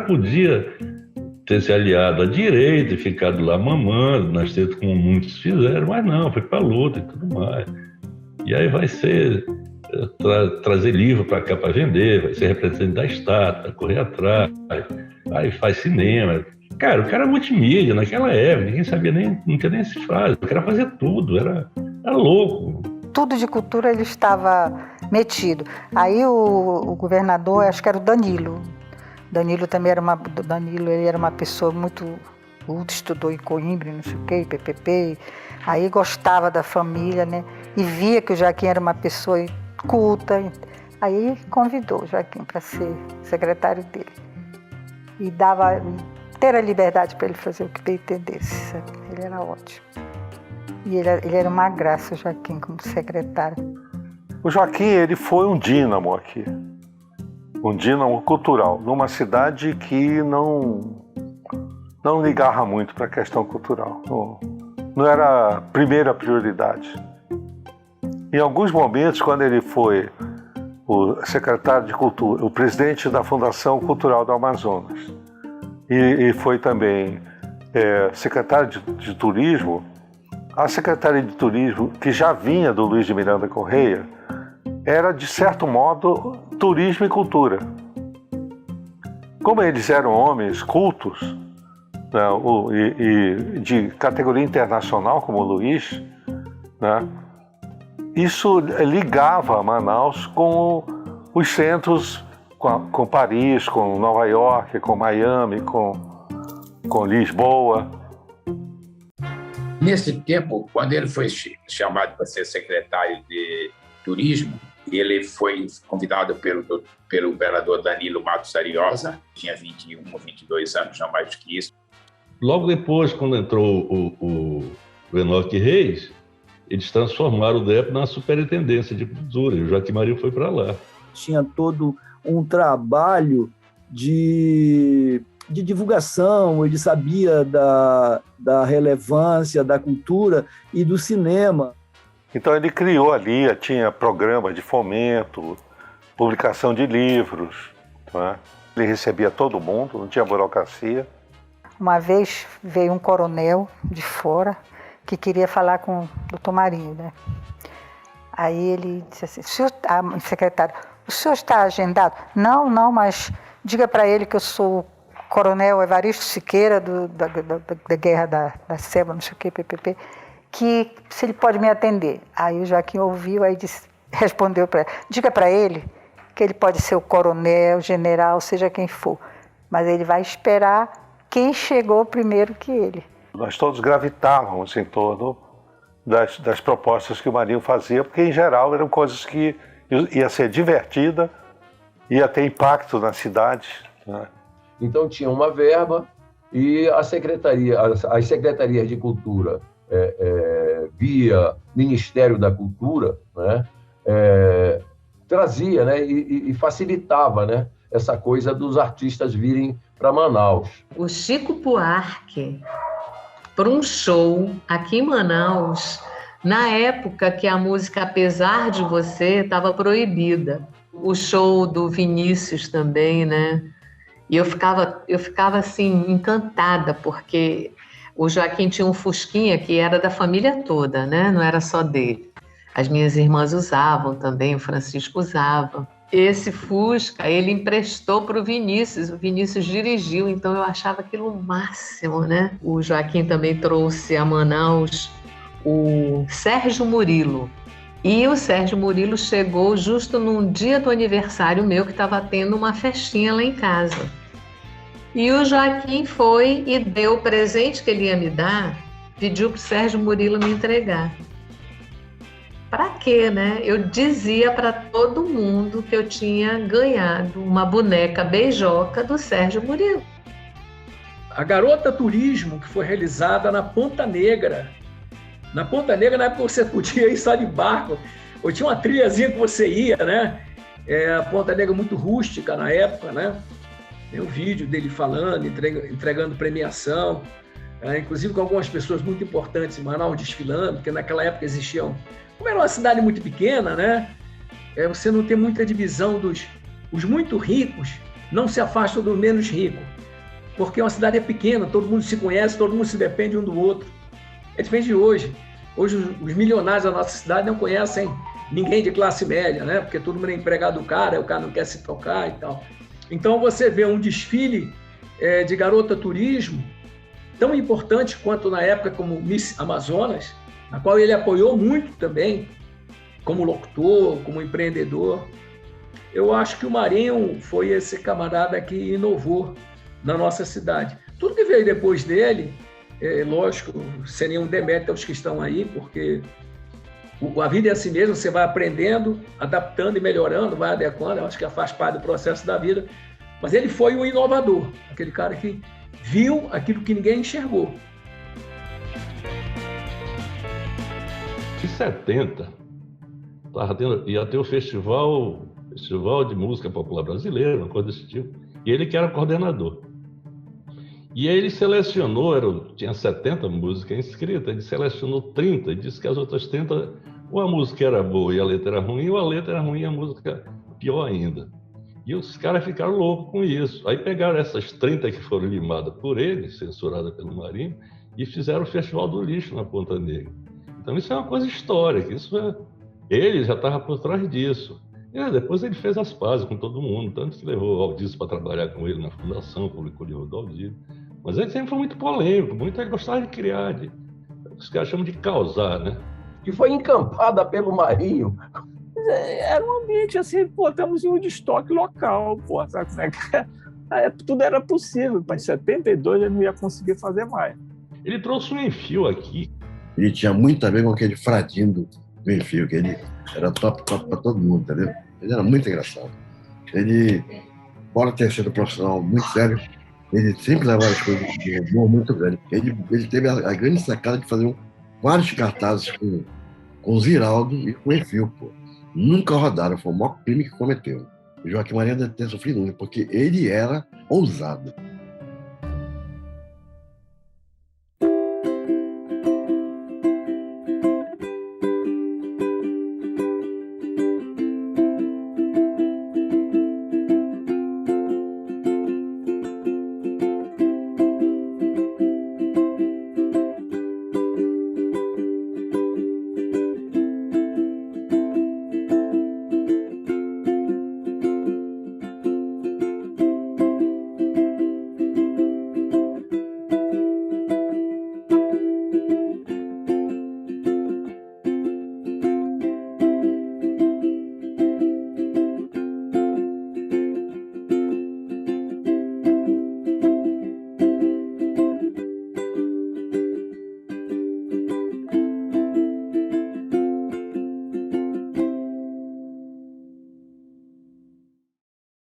podia ter se aliado à direita e ficado lá mamando, nascido como muitos fizeram, mas não, foi para a luta e tudo mais. E aí vai ser trazer livro para cá para vender, vai ser representante da estátua, correr atrás, aí faz cinema. Cara, o cara era multimídia naquela época, ninguém sabia nem, não tinha nem esse frase, o cara fazia tudo, era louco. Tudo de cultura ele estava metido. Aí o governador, acho que era o Danilo. Danilo também era ele era uma pessoa muito estudou em Coimbra, não sei o quê, PPP. Aí gostava da família, né? E via que o Joaquim era uma pessoa culta. Aí convidou o Joaquim para ser secretário dele. E dava ter a liberdade para ele fazer o que ele entendesse, sabe? Ele era ótimo. E ele era uma graça, o Joaquim, como secretário. O Joaquim, ele foi um dínamo aqui. Um dínamo cultural, numa cidade que não ligava muito para a questão cultural. Não era a primeira prioridade. Em alguns momentos, quando ele foi o secretário de Cultura, o presidente da Fundação Cultural do Amazonas, e foi também secretário de Turismo, a Secretaria de Turismo, que já vinha do Luiz de Miranda Correia, era, de certo modo, turismo e cultura. Como eles eram homens cultos, né, e de categoria internacional, como o Luiz, né, isso ligava Manaus com os centros, com Paris, com Nova York, com Miami, com Lisboa. Nesse tempo, quando ele foi chamado para ser secretário de Turismo, ele foi convidado pelo governador Danilo Matos Ariosa, tinha 21 ou 22 anos, não mais do que isso. Logo depois, quando entrou o Enoque Reis, eles transformaram o DEP na Superintendência de Cultura, e o Joaquim Marinho foi para lá. Tinha todo um trabalho de divulgação, ele sabia da relevância da cultura e do cinema. Então ele criou ali, tinha programa de fomento, publicação de livros, né? Ele recebia todo mundo, não tinha burocracia. Uma vez veio um coronel de fora que queria falar com o doutor Marinho, né? Aí ele disse assim, secretário, o senhor está agendado? Não, mas diga para ele que eu sou o coronel Evaristo Siqueira da Guerra da Selva, não sei o que, PPP, que se ele pode me atender. Aí o Joaquim ouviu, aí respondeu para ele, diga para ele que ele pode ser o coronel, general, seja quem for, mas ele vai esperar quem chegou primeiro que ele. Nós todos gravitávamos em torno das propostas que o Marinho fazia, porque em geral eram coisas que ia ser divertida, ia ter impacto na cidade, né? Então tinha uma verba e as secretarias de cultura via Ministério da Cultura, né, trazia, né, e facilitava, né, essa coisa dos artistas virem para Manaus. O Chico Buarque, para um show aqui em Manaus, na época que a música Apesar de Você estava proibida. O show do Vinícius também, né? E eu ficava assim, encantada, porque o Joaquim tinha um Fusquinha que era da família toda, né? Não era só dele. As minhas irmãs usavam também, o Francisco usava. Esse Fusca, ele emprestou para o Vinícius dirigiu, então eu achava aquilo o máximo, né? O Joaquim também trouxe a Manaus o Sérgio Murilo. E o Sérgio Murilo chegou justo num dia do aniversário meu, que estava tendo uma festinha lá em casa. E o Joaquim foi e deu o presente que ele ia me dar, pediu para o Sérgio Murilo me entregar. Para quê, né? Eu dizia para todo mundo que eu tinha ganhado uma boneca beijoca do Sérgio Murilo. A Garota Turismo, que foi realizada na Ponta Negra. Na Ponta Negra, na época, você podia ir só de barco, ou tinha uma trilhazinha que você ia, né? A Ponta Negra muito rústica na época, né? Tem um vídeo dele falando, entregando premiação, inclusive com algumas pessoas muito importantes em Manaus desfilando, porque naquela época existiam... Como era uma cidade muito pequena, né? Você não tem muita divisão os muito ricos não se afastam do menos rico. porque uma cidade é pequena, todo mundo se conhece, todo mundo se depende um do outro. É diferente de hoje. Hoje os milionários da nossa cidade não conhecem ninguém de classe média, né? Porque todo mundo é empregado do cara, o cara não quer se tocar e tal. Então você vê um desfile de garota turismo tão importante quanto na época como Miss Amazonas, na qual ele apoiou muito também, como locutor, como empreendedor. Eu acho que o Marinho foi esse camarada que inovou na nossa cidade. Tudo que veio depois dele, lógico, sem nenhum demérito aos que estão aí, porque a vida é assim mesmo, você vai aprendendo, adaptando e melhorando, vai adequando, eu acho que faz parte do processo da vida. Mas ele foi um inovador, aquele cara que viu aquilo que ninguém enxergou. Em 70, ia ter o Festival de Música Popular Brasileira, uma coisa desse tipo, e ele que era coordenador. E aí ele selecionou, tinha 70 músicas inscritas, ele selecionou 30 e disse que as outras 30, ou a música era boa e a letra era ruim, ou a letra era ruim e a música pior ainda. E os caras ficaram loucos com isso. Aí pegaram essas 30 que foram limadas por ele, censuradas pelo Marinho, e fizeram o Festival do Lixo na Ponta Negra. Então isso é uma coisa histórica, ele já estava por trás disso. E depois ele fez as pazes com todo mundo, tanto que levou o Aldísio para trabalhar com ele na fundação, publicou o livro do Aldísio. Mas ele sempre foi muito polêmico, muito gostava de criar, os caras chamam de causar, né? Que foi encampada pelo Marinho. Era um ambiente assim, pô, estamos em um destoque local, pô, sabe? Tudo era possível, mas em 72 ele não ia conseguir fazer mais. Ele trouxe um Enfio aqui. Ele tinha muito a ver com aquele fradinho do Enfio, que ele era top para todo mundo, entendeu? Ele era muito engraçado. Ele, embora ter sido profissional muito sério, ele sempre levava as coisas de humor muito grande. Ele teve a grande sacada de fazer vários cartazes com o Ziraldo e com o Enfio, pô. Nunca rodaram, foi o maior crime que cometeu. O Joaquim Marinho deve ter sofrido muito, porque ele era ousado.